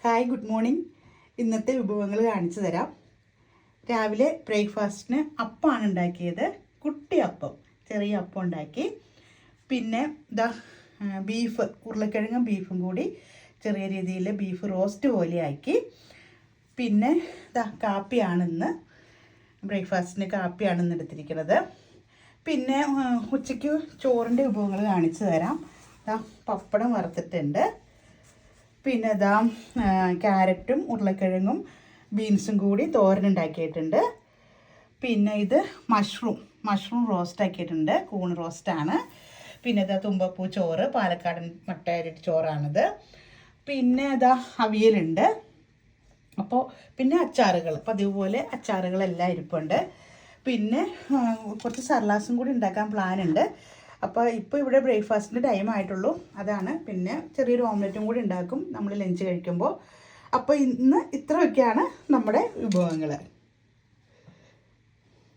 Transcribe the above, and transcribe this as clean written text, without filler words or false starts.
Hi, good morning. ഇന്നത്തെ വിഭവങ്ങൾ കാണിച്ചു തരാം. രാവിലെ ബ്രേക്ക്ഫാസ്റ്റിന് അപ്പമാണ് ഉണ്ടാക്കിയത്. കുട്ടി അപ്പം, ചെറിയ അപ്പം ഉണ്ടാക്കി. പിന്നെ ബീഫ്, ഉരുളക്കിഴങ്ങും ബീഫും കൂടി ചെറിയ രീതിയിൽ ബീഫ് റോസ്റ്റ് പോലെ ആക്കി. പിന്നെ കാപ്പിയാണിന്ന്, ബ്രേക്ക്ഫാസ്റ്റിന് കാപ്പിയാണ് ഇന്ന് എടുത്തിരിക്കുന്നത്. പിന്നെ ഉച്ചയ്ക്ക് ചോറിൻ്റെ വിഭവങ്ങൾ കാണിച്ചു തരാം. പപ്പടം വറുത്തിട്ടുണ്ട്. പിന്നെ ക്യാരറ്റും ഉരുളക്കിഴങ്ങും ബീൻസും കൂടി തോരനുണ്ടാക്കിയിട്ടുണ്ട്. പിന്നെ ഇത് മഷ്റൂം റോസ്റ്റ് ആക്കിയിട്ടുണ്ട്, കൂൺ റോസ്റ്റാണ്. പിന്നെ തുമ്പപ്പൂ ചോറ്, പാലക്കാടൻ മട്ടയരി ചോറാണിത്. പിന്നെ അവിയലുണ്ട്. അപ്പോൾ പിന്നെ അച്ചാറുകൾ, അപ്പോൾ അതുപോലെ അച്ചാറുകളെല്ലാം ഇരിപ്പുണ്ട്. പിന്നെ കുറച്ച് സർലാസും കൂടി ഉണ്ടാക്കാൻ പ്ലാനുണ്ട്. അപ്പോൾ ഇപ്പോൾ ഇവിടെ ബ്രേക്ക്ഫാസ്റ്റിൻ്റെ ടൈം ആയിട്ടുള്ളൂ, അതാണ്. പിന്നെ ചെറിയൊരു ഓംലെറ്റും കൂടി ഉണ്ടാക്കും നമ്മൾ ലഞ്ച് കഴിക്കുമ്പോൾ. അപ്പോൾ ഇന്ന് ഇത്രയൊക്കെയാണ് നമ്മുടെ വിഭവങ്ങൾ.